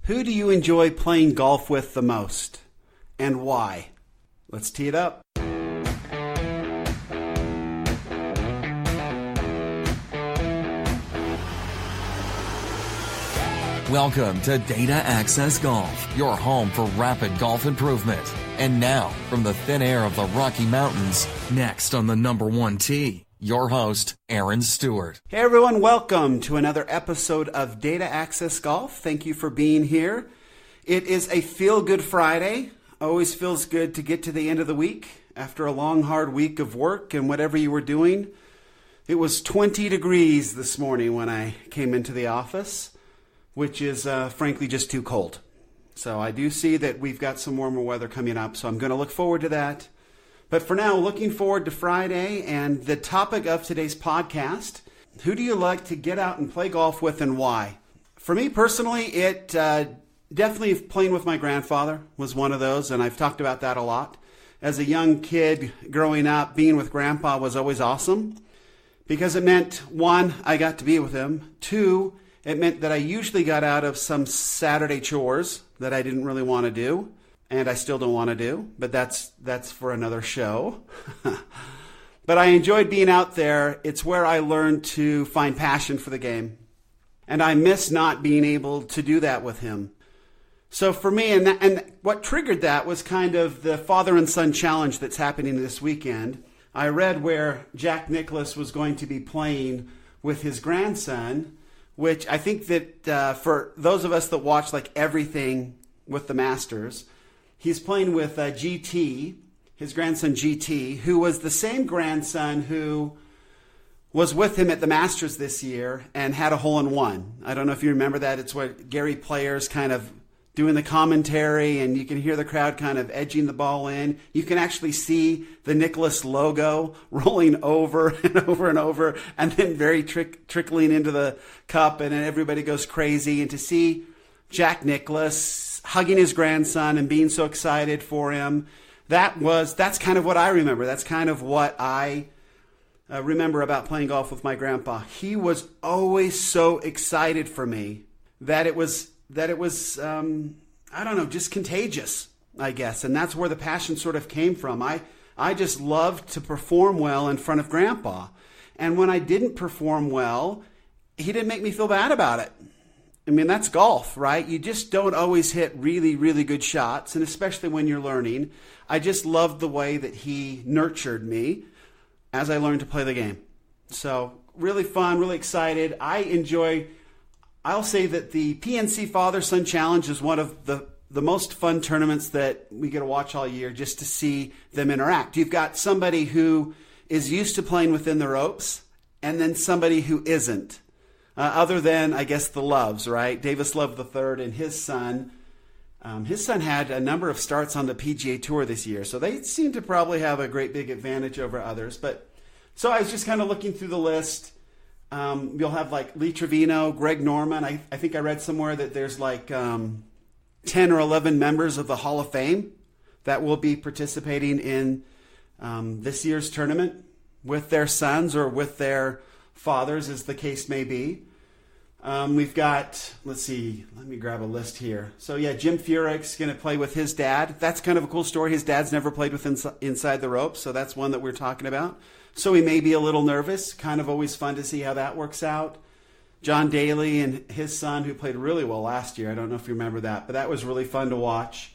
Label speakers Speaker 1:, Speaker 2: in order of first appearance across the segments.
Speaker 1: Who do you enjoy playing golf with the most, and why? Let's tee it up.
Speaker 2: Welcome to Data Access Golf, your home for rapid golf improvement. And now, from the thin air of the Rocky Mountains, next on the number one tee, your host, Aaron Stewart.
Speaker 1: Hey everyone, welcome to another episode of Data Access Golf. Thank you for being here. It is a feel-good Friday. Always feels good to get to the end of the week after a long, hard week of work and whatever you were doing. It was 20 degrees this morning when I came into the office, which is frankly just too cold. So I do see that we've got some warmer weather coming up, so I'm going to look forward to that. But for now, looking forward to Friday and the topic of today's podcast. Who do you like to get out and play golf with and why? For me personally, it definitely playing with my grandfather was one of those, and I've talked about that a lot. As a young kid growing up, being with Grandpa was always awesome because it meant, one, I got to be with him. Two, it meant that I usually got out of some Saturday chores that I didn't really want to do. And I still don't want to do, but that's for another show. But I enjoyed being out there. It's where I learned to find passion for the game. And I miss not being able to do that with him. So for me, and what triggered that was kind of the father and son challenge that's happening this weekend. I read where Jack Nicklaus was going to be playing with his grandson, which I think that for those of us that watch like everything with the Masters, he's playing with GT, his grandson GT, who was the same grandson who was with him at the Masters this year and had a hole-in-one. I don't know if you remember that. It's what Gary Player's kind of doing the commentary, and you can hear the crowd kind of edging the ball in. You can actually see the Nicklaus logo rolling over and over and over, and then very trickling into the cup, and then everybody goes crazy. And to see Jack Nicklaus hugging his grandson and being so excited for him, that's kind of what I remember. That's kind of what I remember about playing golf with my grandpa. He was always so excited for me that it was I don't know, just contagious, I guess. And that's where the passion sort of came from. I just loved to perform well in front of Grandpa. And when I didn't perform well, he didn't make me feel bad about it. I mean, that's golf, right? You just don't always hit really, really good shots, and especially when you're learning. I just loved the way that he nurtured me as I learned to play the game. So really fun, really excited. I'll say that the PNC Father-Son Challenge is one of the most fun tournaments that we get to watch all year just to see them interact. You've got somebody who is used to playing within the ropes and then somebody who isn't. Other than, I guess, the Loves, right? Davis Love III and his son. His son had a number of starts on the PGA Tour this year, so they seem to probably have a great big advantage over others. So I was just kind of looking through the list. You'll have like Lee Trevino, Greg Norman. I think I read somewhere that there's like 10 or 11 members of the Hall of Fame that will be participating in this year's tournament with their sons or with their fathers, as the case may be. We've got, let's see, let me grab a list here. So yeah, Jim Furyk's going to play with his dad. That's kind of a cool story. His dad's never played with inside the ropes, so that's one that we're talking about. So he may be a little nervous. Kind of always fun to see how that works out. John Daly and his son, who played really well last year. I don't know if you remember that, but that was really fun to watch.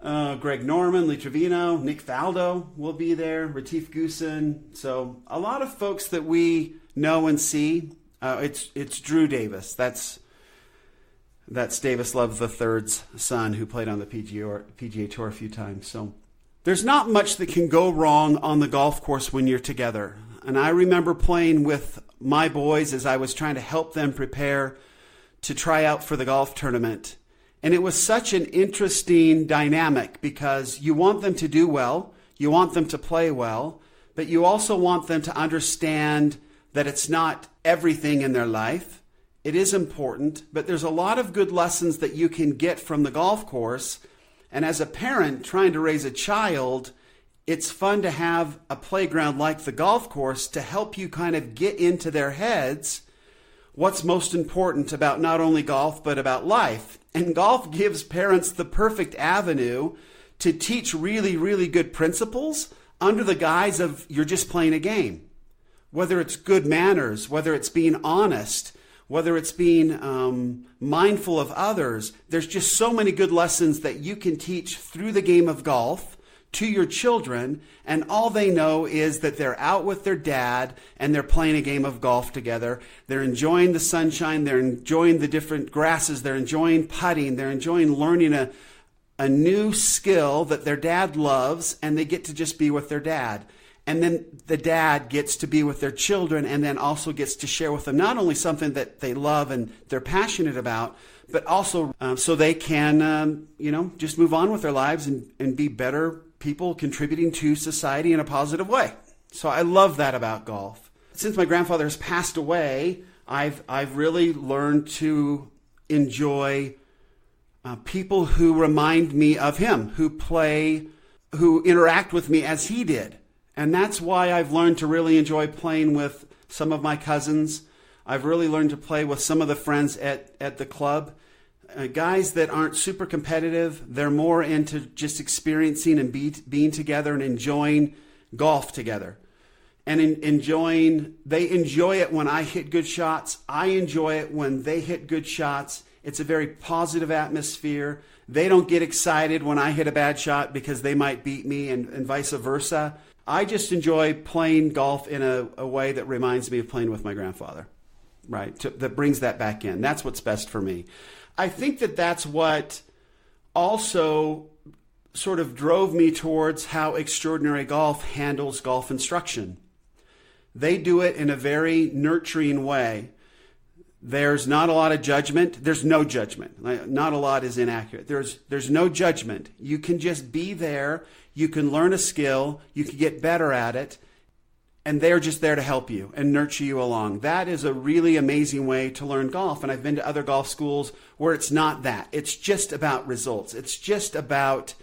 Speaker 1: Greg Norman, Lee Trevino, Nick Faldo will be there, Retief Goosen. So a lot of folks that we know and see. It's Drew Davis. That's Davis Love III's son, who played on the PGA Tour a few times. So there's not much that can go wrong on the golf course when you're together. And I remember playing with my boys as I was trying to help them prepare to try out for the golf tournament. And it was such an interesting dynamic because you want them to do well, you want them to play well, but you also want them to understand that it's not everything in their life. It is important, but there's a lot of good lessons that you can get from the golf course. And as a parent trying to raise a child, it's fun to have a playground like the golf course to help you kind of get into their heads what's most important about not only golf, but about life. And golf gives parents the perfect avenue to teach really, really good principles under the guise of you're just playing a game. Whether it's good manners, whether it's being honest, whether it's being mindful of others, there's just so many good lessons that you can teach through the game of golf to your children, and all they know is that they're out with their dad and they're playing a game of golf together. They're enjoying the sunshine, they're enjoying the different grasses, they're enjoying putting, they're enjoying learning a new skill that their dad loves, and they get to just be with their dad. And then the dad gets to be with their children and then also gets to share with them not only something that they love and they're passionate about, but also so they can, just move on with their lives and be better people contributing to society in a positive way. So I love that about golf. Since my grandfather has passed away, I've really learned to enjoy people who remind me of him, who interact with me as he did. And that's why I've learned to really enjoy playing with some of my cousins. I've really learned to play with some of the friends at the club. Guys that aren't super competitive, they're more into just experiencing and being together and enjoying golf together. And they enjoy it when I hit good shots. I enjoy it when they hit good shots. It's a very positive atmosphere. They don't get excited when I hit a bad shot because they might beat me and vice versa. I just enjoy playing golf in a way that reminds me of playing with my grandfather, right? That brings that back in. That's what's best for me. I think that's what also sort of drove me towards how Extraordinary Golf handles golf instruction. They do it in a very nurturing way. There's not a lot of judgment. There's no judgment. Not a lot is inaccurate. There's no judgment. You can just be there. You can learn a skill. You can get better at it. And they're just there to help you and nurture you along. That is a really amazing way to learn golf. And I've been to other golf schools where it's not that. It's just about results. It's just about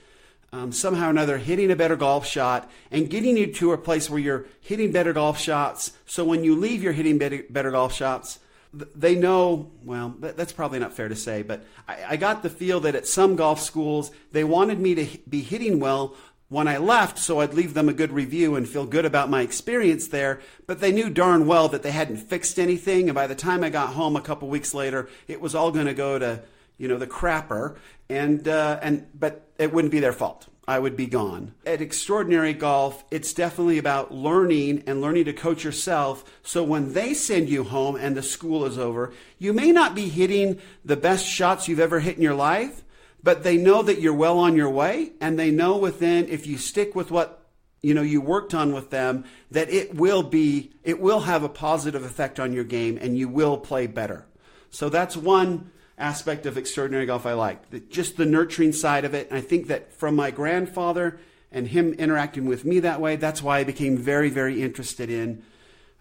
Speaker 1: somehow or another hitting a better golf shot and getting you to a place where you're hitting better golf shots. So when you leave, you're hitting better golf shots. They know, well, that's probably not fair to say, but I got the feel that at some golf schools, they wanted me to be hitting well when I left, so I'd leave them a good review and feel good about my experience there, but they knew darn well that they hadn't fixed anything, and by the time I got home a couple weeks later, it was all going to go to, the crapper, but it wouldn't be their fault. I would be gone. At Extraordinary Golf, it's definitely about learning and learning to coach yourself, so when they send you home and the school is over, you may not be hitting the best shots you've ever hit in your life, but they know that you're well on your way, and they know if you stick with what you worked on with them, that it will have a positive effect on your game, and you will play better. So that's one aspect of Extraordinary Golf I like, just the nurturing side of it. And I think that from my grandfather and him interacting with me that way, that's why I became very, very interested in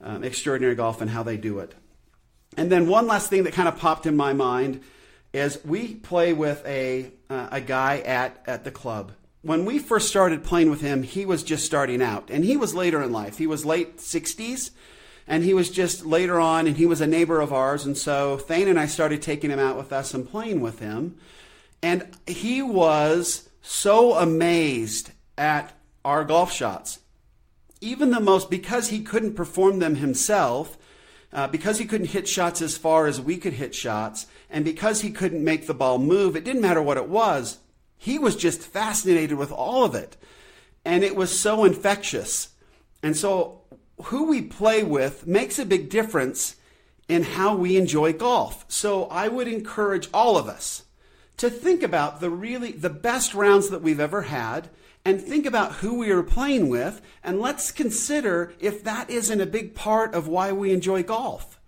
Speaker 1: Extraordinary Golf and how they do it. And then one last thing that kind of popped in my mind is we play with a guy at the club. When we first started playing with him, he was just starting out, and he was later in life. He was late 60s, and he was just later on, and he was a neighbor of ours, and so Thane and I started taking him out with us and playing with him, and he was so amazed at our golf shots. Even because he couldn't perform them himself, because he couldn't hit shots as far as we could hit shots, and because he couldn't make the ball move, it didn't matter what it was. He was just fascinated with all of it. And it was so infectious. And so who we play with makes a big difference in how we enjoy golf. So I would encourage all of us to think about the best rounds that we've ever had, and think about who we are playing with, and let's consider if that isn't a big part of why we enjoy golf.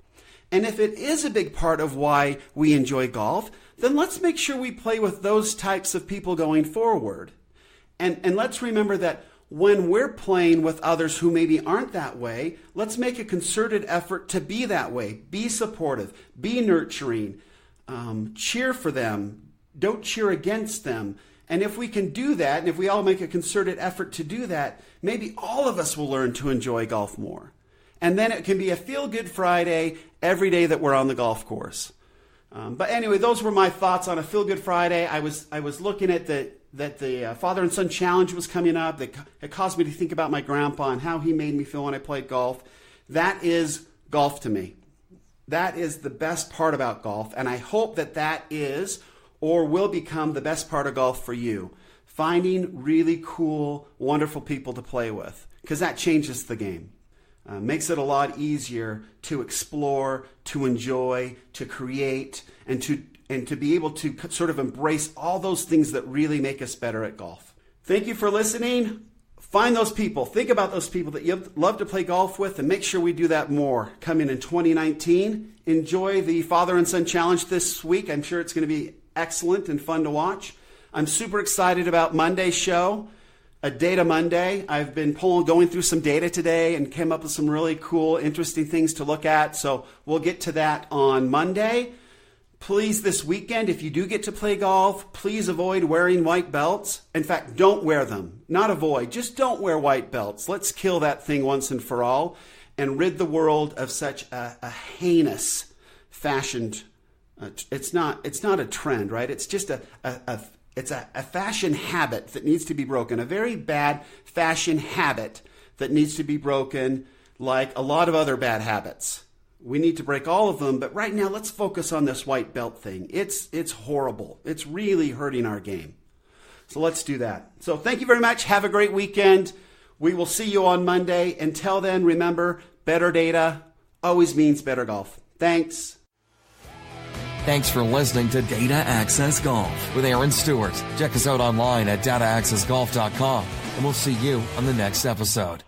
Speaker 1: And if it is a big part of why we enjoy golf, then let's make sure we play with those types of people going forward. And let's remember that when we're playing with others who maybe aren't that way, let's make a concerted effort to be that way. Be supportive, be nurturing, cheer for them, don't cheer against them. And if we can do that, and if we all make a concerted effort to do that, maybe all of us will learn to enjoy golf more. And then it can be a feel-good Friday, every day that we're on the golf course. But anyway, those were my thoughts on a Feel Good Friday. I was looking at that the Father and Son Challenge was coming up. It caused me to think about my grandpa and how he made me feel when I played golf. That is golf to me. That is the best part about golf, and I hope that is or will become the best part of golf for you. Finding really cool, wonderful people to play with, because that changes the game. Makes it a lot easier to explore, to enjoy, to create, and to be able to sort of embrace all those things that really make us better at golf. Thank you for listening. Find those people. Think about those people that you love to play golf with, and make sure we do that more coming in 2019. Enjoy the Father and Son Challenge this week. I'm sure it's going to be excellent and fun to watch. I'm super excited about Monday's show, a Data Monday. I've been going through some data today and came up with some really cool, interesting things to look at. So we'll get to that on Monday. Please, this weekend, if you do get to play golf, please avoid wearing white belts. In fact, don't wear them. Not avoid, just don't wear white belts. Let's kill that thing once and for all and rid the world of such a heinous fashioned. It's not a trend, right? It's just a fashion habit that needs to be broken. A very bad fashion habit that needs to be broken, like a lot of other bad habits. We need to break all of them, but right now let's focus on this white belt thing. It's horrible. It's really hurting our game. So let's do that. So thank you very much. Have a great weekend. We will see you on Monday. Until then, remember, better data always means better golf. Thanks.
Speaker 2: Thanks for listening to Data Access Golf with Aaron Stewart. Check us out online at dataaccessgolf.com, and we'll see you on the next episode.